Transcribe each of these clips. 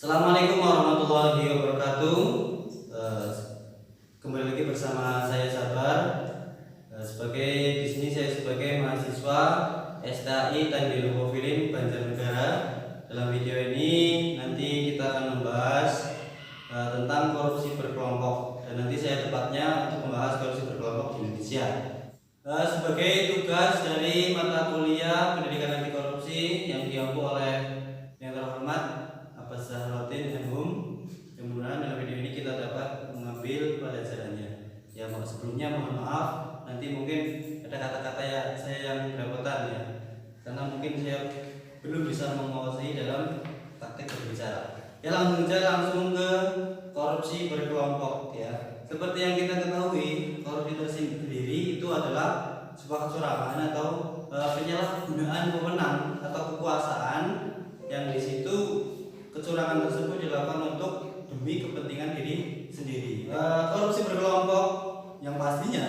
Assalamualaikum warahmatullahi wabarakatuh. Kembali lagi bersama saya Sabar. Di sini saya sebagai mahasiswa STAI Tandil Filin Banjarnegara. Dalam video ini nanti kita akan membahas tentang korupsi berkelompok, dan nanti saya tepatnya untuk membahas korupsi berkelompok di Indonesia. Sebagai tugas dari mata kuliah pendidikan anti korupsi yang diampu oleh yang terhormat Zahrotin MHum, kemudian dalam video ini kita dapat mengambil pelajarannya. Ya, sebelumnya mohon maaf, nanti mungkin ada kata-kata saya yang belepotan ya, karena mungkin saya belum bisa menguasai dalam taktik berbicara. Ya, langsung ke korupsi berkelompok ya. Seperti yang kita ketahui, korupsi tersendiri itu adalah sebuah kecurangan atau penyalahgunaan wewenang atau kekuasaan yang di situ kecurangan tersebut dilakukan untuk demi kepentingan diri sendiri. Korupsi berkelompok yang pastinya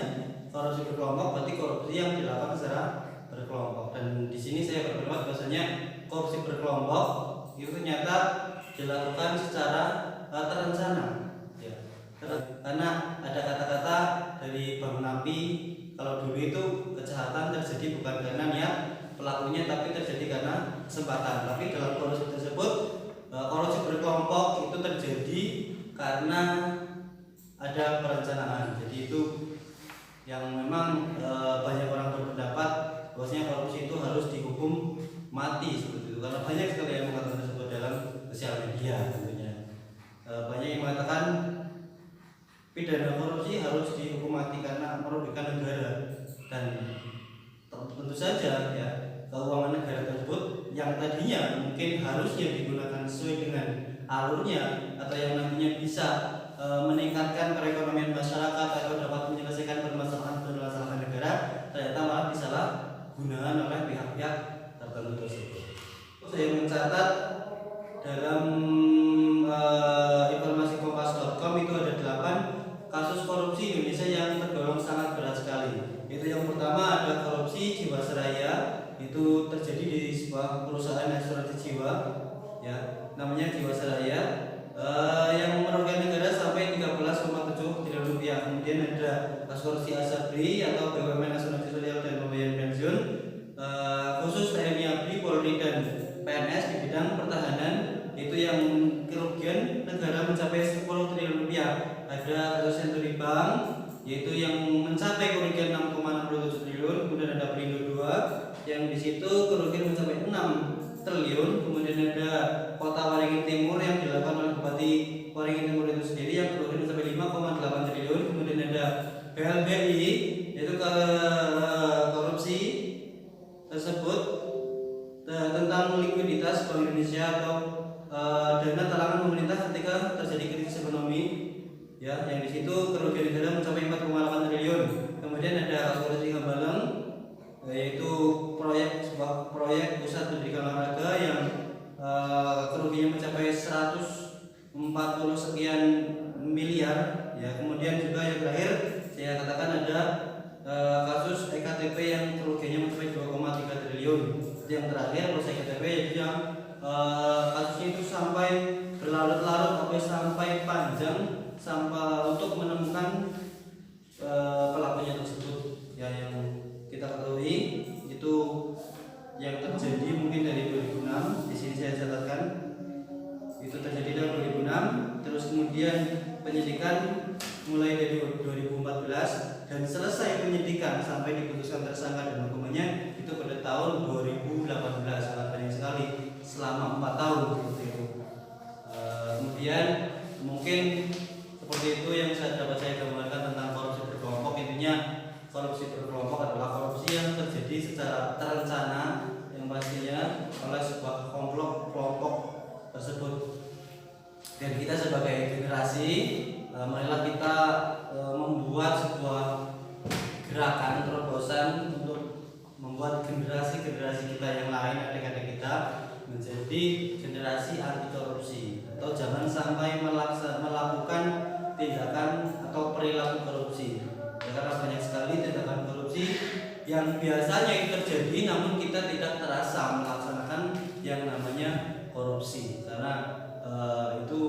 korupsi berkelompok berarti korupsi yang dilakukan secara berkelompok, dan di sini saya berpendapat bahwasanya korupsi berkelompok itu ternyata dilakukan secara terencana ya. Karena ada kata-kata dari Bang Napi, kalau dulu itu kejahatan terjadi bukan karena niat pelakunya tapi terjadi karena kesempatan. Tapi dalam korupsi tersebut, korupsi berkelompok itu terjadi karena ada perencanaan. Jadi itu yang memang banyak orang berpendapat bahwasanya korupsi itu harus dihukum mati seperti itu, karena banyak sekali yang mengatakan tersebut dalam sosial media tentunya. Banyak yang mengatakan pidana korupsi harus dihukum mati karena merugikan negara, dan tentu saja ya, keuangan negara tersebut yang tadinya mungkin harusnya digunakan sesuai dengan alurnya atau yang nantinya bisa meningkatkan perekonomian masyarakat atau dapat menyelesaikan permasalahan negara, ternyata malah disalahgunakan oleh pihak-pihak tertentu tersebut. Saya mencatat dalam informasi kompas.com itu ada 8 kasus korupsi Indonesia yang tergolong sangat berat sekali. Itu yang pertama ada korupsi Jiwasraya, itu terjadi di sebuah perusahaan asuransi jiwa ya, namanya Jiwasraya, yang merugikan negara sampai 13,7 triliun rupiah. Kemudian ada kasus korupsi Asabri atau BUMN asuransi sosial dan pembayaran pensiun, khusus TNI ABRI, Polri dan PNS di bidang pertahanan, itu yang kerugian negara mencapai 10 triliun rupiah. Ada kasus Senturi Bank, yaitu yang mencapai kerugian 6,67 triliun. Kemudian ada Perindo 2 yang di situ kerugian mencapai 6 triliun. Kemudian ada Kota Waringin Timur yang dilakukan oleh Bupati Waringin Timur itu sendiri yang kerugian mencapai 5,8 triliun. Kemudian ada BLBI, yaitu korupsi tersebut tentang likuiditas Bank Indonesia atau dana talangan pemerintah ketika terjadi krisis ekonomi ya, yang di situ kerugian negara mencapai 4,8 triliun. Kemudian ada korupsi Hambalang, yaitu sebuah proyek pusat pendidikan olahraga yang kerugiannya mencapai 140 sekian miliar ya. Kemudian juga yang terakhir saya katakan ada kasus EKTP yang kerugiannya mencapai 2,3 triliun. Yang terakhir proses EKTP, yaitu yang kasusnya itu sampai berlarut-larut sampai panjang sampai untuk menemukan pelakunya tersebut ya. Yang kita ketahui itu yang terjadi mungkin dari 2006, di sini saya catatkan itu terjadi dari 2006, terus kemudian penyidikan mulai dari 2014 dan selesai penyidikan sampai diputuskan tersangka dan hukumannya itu pada tahun 2018. Sangat banyak sekali, selama 4 tahun seperti itu. Kemudian mungkin seperti itu yang dapat saya gambarkan tentang korupsi berkelompok. Intinya korupsi berkelompok adalah korupsi yang terjadi secara terencana, yang pastinya oleh sebuah kelompok tersebut. Dan kita sebagai generasi, marilah kita membuat sebuah gerakan terobosan untuk membuat generasi-generasi kita yang lain, adik-adik kita, menjadi generasi anti korupsi, atau jangan sampai melakukan tindakan atau perilaku korupsi ya, karena banyak sekali tindakan korupsi yang biasanya itu terjadi namun kita tidak terasa melaksanakan yang namanya korupsi, karena itu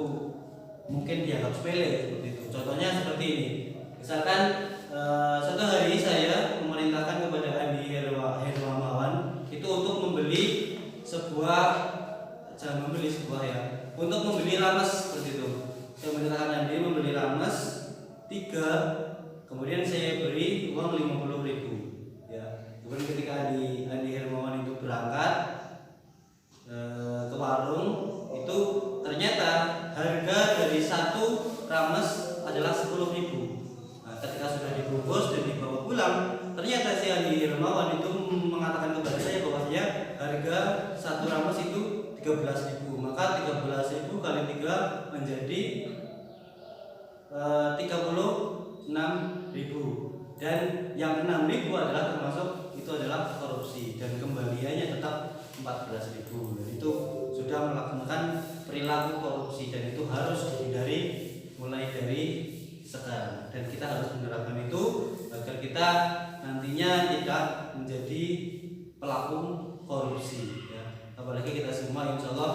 mungkin dianggap sepele seperti itu. Contohnya seperti ini. Misalkan suatu hari saya memerintahkan kepada Andi Hermawan itu untuk membeli sebuah ya, untuk membeli rames seperti itu. Saya memerintahkan Andi membeli rames 3, kemudian saya beri uang 50.000 ya. Kemudian ketika Andi Hermawan itu berangkat ke warung, itu ternyata harga dari satu rames adalah 10.000. Nah, ketika sudah dibungkus dan dibawa pulang, ternyata si Andi Hermawan itu mengatakan kepada saya bahwasanya harga satu rames itu 13.000. Maka 13.000 kali 3 menjadi 36.000, dan yang 6.000 adalah termasuk itu adalah korupsi dan kembaliannya tetap 14.000. Dan itu sudah melakukan perilaku korupsi dan itu harus dihindari mulai dari sekarang, dan kita harus menerapkan itu agar kita nantinya tidak menjadi pelaku korupsi ya. Apalagi kita semua insya Allah